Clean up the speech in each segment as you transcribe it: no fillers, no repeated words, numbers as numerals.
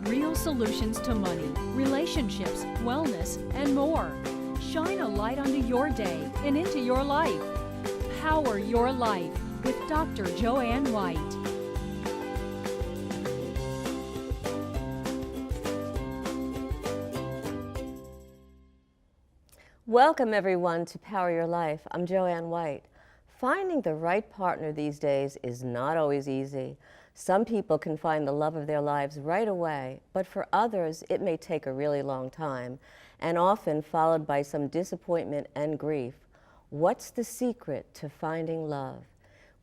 Real solutions to money, relationships, wellness, and more. Shine a light onto your day and into your life. Power Your Life with Dr. Joanne White. Welcome everyone to Power Your Life. I'm Joanne White. Finding the right partner these days is not always easy. Some people can find the love of their lives right away, but for others it may take a really long time, and often followed by some disappointment and grief. What's the secret to finding love?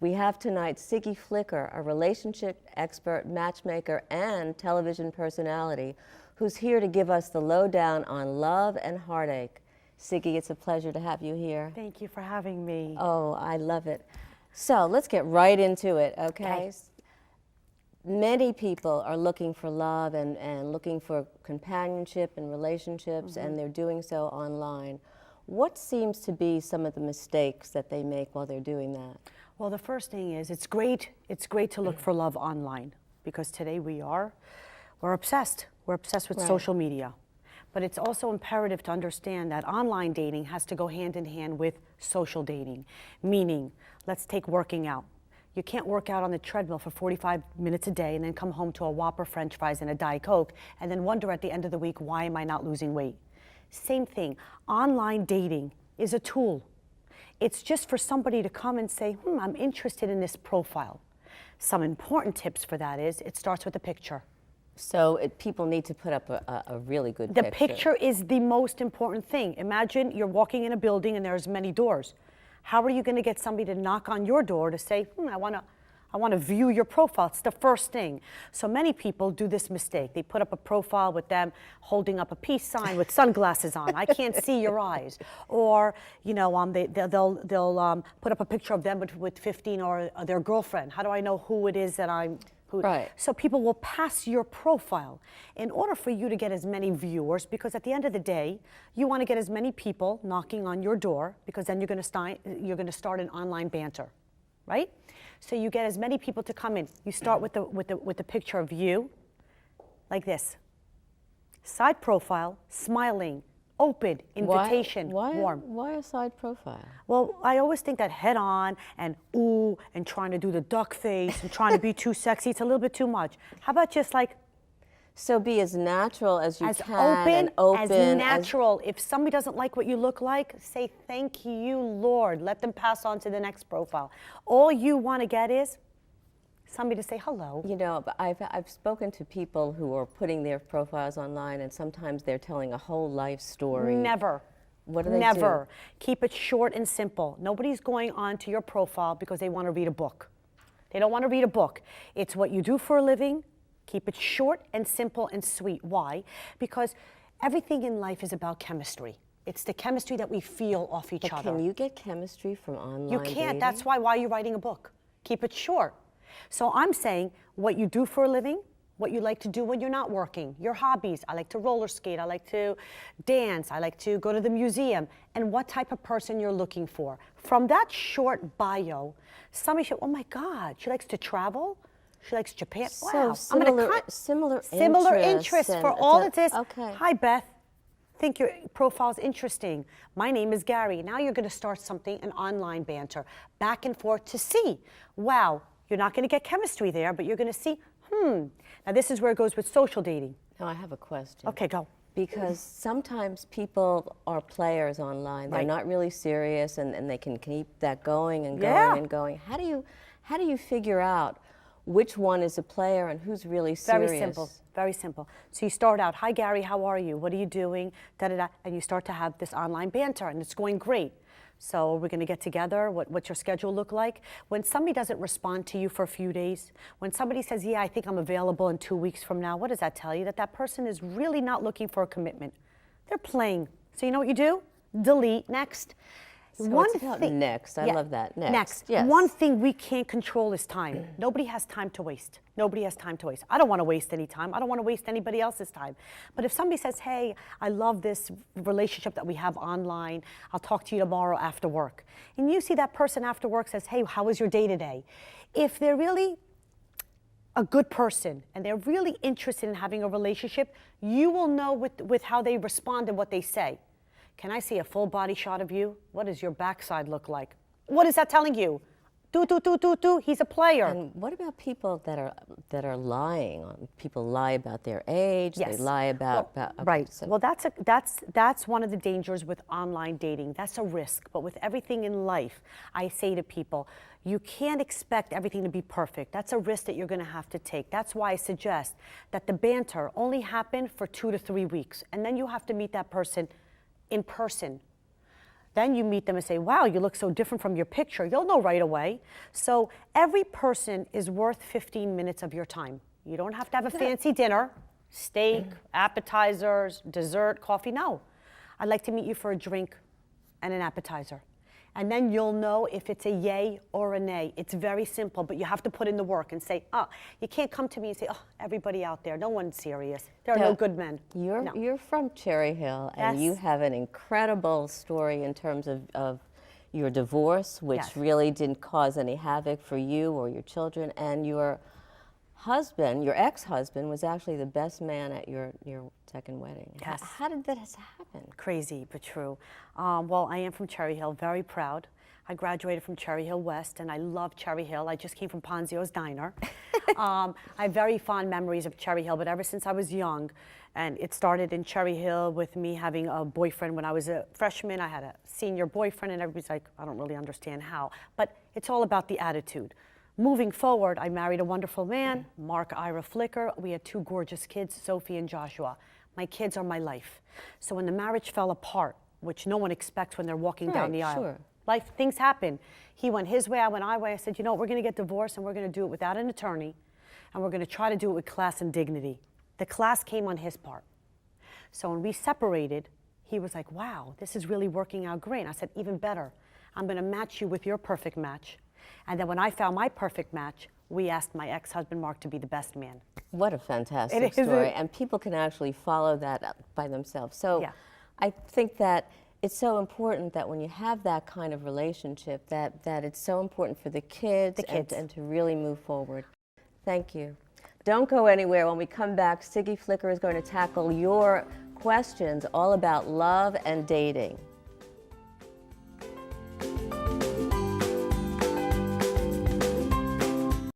We have tonight Siggy Flicker, a relationship expert, matchmaker, and television personality, who's here to give us the lowdown on love and heartache. Siggy, it's a pleasure to have you here. Thank you for having me. Oh, I love it. So let's get right into it, okay? Many people are looking for love and looking for companionship and relationships, and they're doing so online. What seems to be some of the mistakes that they make while they're doing that? Well, the first thing is it's great to look for love online, because today we're obsessed. We're obsessed with social media. But it's also imperative to understand that online dating has to go hand in hand with social dating, meaning, let's take working out. You can't work out on the treadmill for 45 minutes a day and then come home to a Whopper French fries and a Diet Coke and then wonder at the end of the week, why am I not losing weight? Same thing, online dating is a tool. It's just for somebody to come and say, I'm interested in this profile. Some important tips for that is, it starts with a picture. So people need to put up a really good picture. The picture is the most important thing. Imagine you're walking in a building and there's many doors. How are you going to get somebody to knock on your door to say, I want to view your profile? It's the first thing. So many people do this mistake. They put up a profile with them holding up a peace sign with sunglasses on. I can't see your eyes. Or, they'll put up a picture of them with 15 or their girlfriend. How do I know who it is that I'm? Right. So people will pass your profile in order for you to get as many viewers, because at the end of the day, you want to get as many people knocking on your door, because then you're going to start an online banter, right? So you get as many people to come in. You start with the picture of you, like this. Side profile, smiling, open, invitation, warm. Why a side profile? Well, I always think that head on and ooh and trying to do the duck face and trying to be too sexy, it's a little bit too much. How about just like, so be as natural as you as can, open, as natural. If somebody doesn't like what you look like, say thank you, Lord. Let them pass on to the next profile. All you want to get is somebody to say hello. You know, I've spoken to people who are putting their profiles online, and sometimes they're telling a whole life story. Never. What do they Never. do? Keep it short and simple. Nobody's going on to your profile because they want to read a book. They don't want to read a book. It's what you do for a living. Keep it short and simple and sweet. Why? Because everything in life is about chemistry. It's the chemistry that we feel off each other. Can you get chemistry from online You can't. dating? That's why are you writing a book? Keep it short. So I'm saying what you do for a living, what you like to do when you're not working, your hobbies. I like to roller skate, I like to dance, I like to go to the museum, and what type of person you're looking for. From that short bio, somebody should, oh my God, she likes to travel? She likes Japan? So wow. similar interests for all of this. Okay. Hi, Beth. Think your profile's interesting. My name is Gary. Now you're going to start something, an online banter, back and forth to see. Wow, you're not going to get chemistry there, but you're going to see, Now this is where it goes with social dating. Now I have a question. Okay, go. Because sometimes people are players online. They're not really serious, and they can keep that going and going and going. How do you figure out which one is a player and who's really serious? Very simple, very simple. So you start out, hi Gary, how are you? What are you doing? Da-da-da. And you start to have this online banter, and it's going great. So we're going to get together. What's your schedule look like? When somebody doesn't respond to you for a few days, when somebody says, yeah, I think I'm available in 2 weeks from now, what does that tell you? That person is really not looking for a commitment. They're playing. So you know what you do? Delete, next. So one thing. Next, I love that. Next. Yes. One thing we can't control is time. Nobody has time to waste. Nobody has time to waste. I don't want to waste any time. I don't want to waste anybody else's time. But if somebody says, hey, I love this relationship that we have online, I'll talk to you tomorrow after work. And you see that person after work says, hey, how was your day today? If they're really a good person and they're really interested in having a relationship, you will know with how they respond and what they say. Can I see a full body shot of you? What does your backside look like? What is that telling you? He's a player. And what about people that are lying? People lie about their age. Yes. They lie about, right. So Well, that's one of the dangers with online dating. That's a risk. But with everything in life, I say to people, you can't expect everything to be perfect. That's a risk that you're going to have to take. That's why I suggest that the banter only happen for 2 to 3 weeks, and then you have to meet that person in person. Then you meet them and say, wow, you look so different from your picture. You'll know right away. So every person is worth 15 minutes of your time. You don't have to have a fancy dinner, steak, appetizers, dessert, coffee. No. I'd like to meet you for a drink and an appetizer. And then you'll know if it's a yay or a nay. It's very simple, but you have to put in the work and say, oh, you can't come to me and say, oh, everybody out there, no one's serious. There are no good men. You're from Cherry Hill, and you have an incredible story in terms of your divorce, which really didn't cause any havoc for you or your children, and your husband, your ex-husband, was actually the best man at your second wedding. Yes. How did that happen? Crazy, but true. Well, I am from Cherry Hill, very proud. I graduated from Cherry Hill West, and I love Cherry Hill. I just came from Ponzio's Diner. I have very fond memories of Cherry Hill, but ever since I was young, and it started in Cherry Hill with me having a boyfriend when I was a freshman. I had a senior boyfriend, and everybody's like, I don't really understand how. But it's all about the attitude. Moving forward, I married a wonderful man, Mark Ira Flicker. We had 2 gorgeous kids, Sophie and Joshua. My kids are my life. So when the marriage fell apart, which no one expects when they're walking down the aisle, things happen. He went his way, I went my way. I said, you know what, we're going to get divorced, and we're going to do it without an attorney, and we're going to try to do it with class and dignity. The class came on his part. So when we separated, he was like, wow, this is really working out great. And I said, even better. I'm going to match you with your perfect match. And then when I found my perfect match, we asked my ex-husband, Mark, to be the best man. What a fantastic story. And people can actually follow that up by themselves. So I think that it's so important that when you have that kind of relationship, that it's so important for the kids. And to really move forward. Thank you. Don't go anywhere. When we come back, Siggy Flicker is going to tackle your questions all about love and dating.